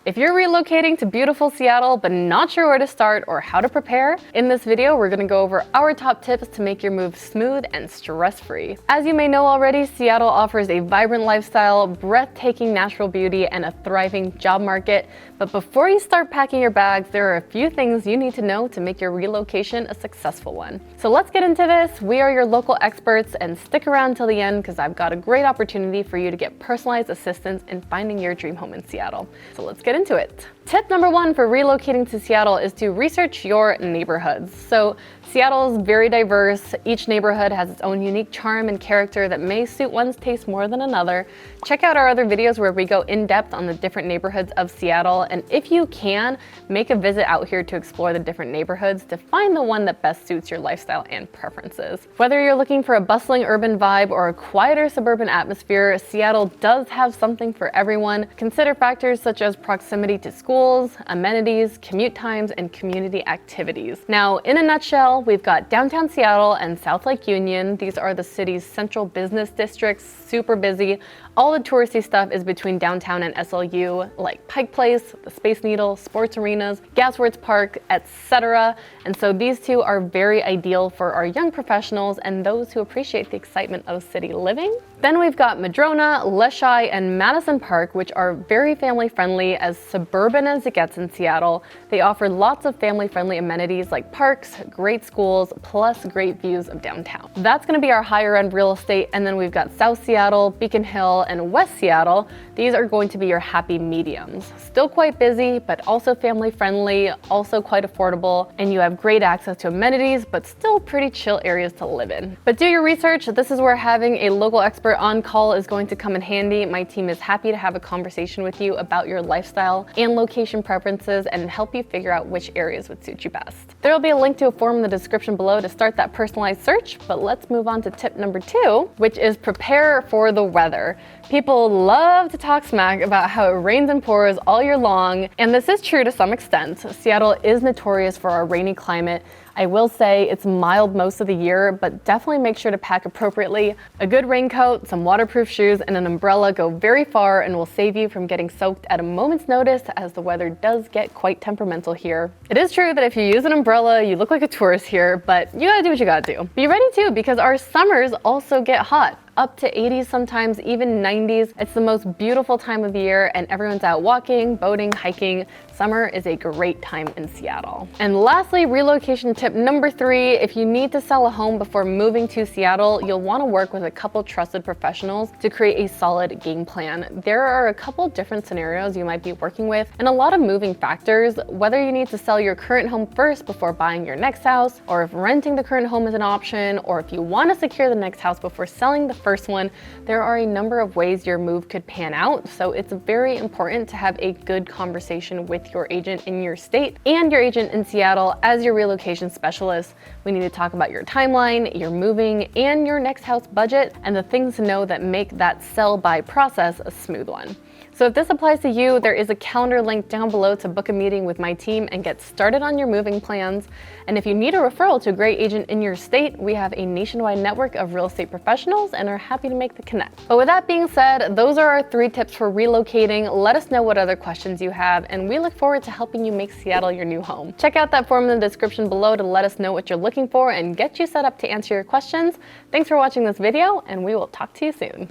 If you're relocating to beautiful Seattle but not sure where to start or how to prepare, in this video we're going to go over our top tips to make your move smooth and stress-free. As you may know already, Seattle offers a vibrant lifestyle, breathtaking natural beauty, and a thriving job market. But before you start packing your bags, there are a few things you need to know to make your relocation a successful one. So let's get into this. We are your local experts, and stick around till the end because I've got a great opportunity for you to get personalized assistance in finding your dream home in Seattle. So let's get into it. Tip number one for relocating to Seattle is to research your neighborhoods. So Seattle is very diverse. Each neighborhood has its own unique charm and character that may suit one's taste more than another. Check out our other videos where we go in depth on the different neighborhoods of Seattle, and if you can, make a visit out here to explore the different neighborhoods to find the one that best suits your lifestyle and preferences. Whether you're looking for a bustling urban vibe or a quieter suburban atmosphere, Seattle does have something for everyone. Consider factors such as proximity to schools, amenities, commute times, and community activities. Now, in a nutshell, we've got downtown Seattle and South Lake Union. These are the city's central business districts, super busy. All the touristy stuff is between downtown and SLU, like Pike Place, the Space Needle, sports arenas, Gasworks Park, etc. And so these two are very ideal for our young professionals and those who appreciate the excitement of city living. Then we've got Madrona, Leschi, and Madison Park, which are very family-friendly. As suburban as it gets in Seattle, they offer lots of family-friendly amenities like parks, great schools, plus great views of downtown. That's going to be our higher-end real estate. And then we've got South Seattle, Beacon Hill, and West Seattle. These are going to be your happy mediums. Still quite busy, but also family-friendly, also quite affordable, and you have great access to amenities, but still pretty chill areas to live in. But do your research. This is where having a local expert on call is going to come in handy. My team is happy to have a conversation with you about your lifestyle and location preferences and help you figure out which areas would suit you best. There will be a link to a form in the description below to start that personalized search, but let's move on to tip number 2, which is prepare for the weather. People love to talk smack about how it rains and pours all year long, and this is true to some extent. Seattle is notorious for our rainy climate. I will say it's mild most of the year, but definitely make sure to pack appropriately. A good raincoat, some waterproof shoes, and an umbrella go very far and will save you from getting soaked at a moment's notice, as the weather does get quite temperamental here. It is true that if you use an umbrella, you look like a tourist here, but you gotta do what you gotta do. Be ready too, because our summers also get hot. Up to 80s, sometimes even 90s. It's the most beautiful time of the year and everyone's out walking, boating, hiking. Summer is a great time in Seattle. And lastly, relocation tip number 3, if you need to sell a home before moving to Seattle, you'll want to work with a couple trusted professionals to create a solid game plan. There are a couple different scenarios you might be working with and a lot of moving factors, whether you need to sell your current home first before buying your next house, or if renting the current home is an option, or if you want to secure the next house before selling the first one. There are a number of ways your move could pan out, so it's very important to have a good conversation with your agent in your state and your agent in Seattle as your relocation specialist. We need to talk about your timeline, your moving, and your next house budget, and the things to know that make that sell-buy process a smooth one. So if this applies to you, there is a calendar link down below to book a meeting with my team and get started on your moving plans. And if you need a referral to a great agent in your state, we have a nationwide network of real estate professionals and are happy to make the connect. But with that being said, those are our 3 tips for relocating. Let us know what other questions you have, and we look forward to helping you make Seattle your new home. Check out that form in the description below to let us know what you're looking for and get you set up to answer your questions. Thanks for watching this video, and we will talk to you soon.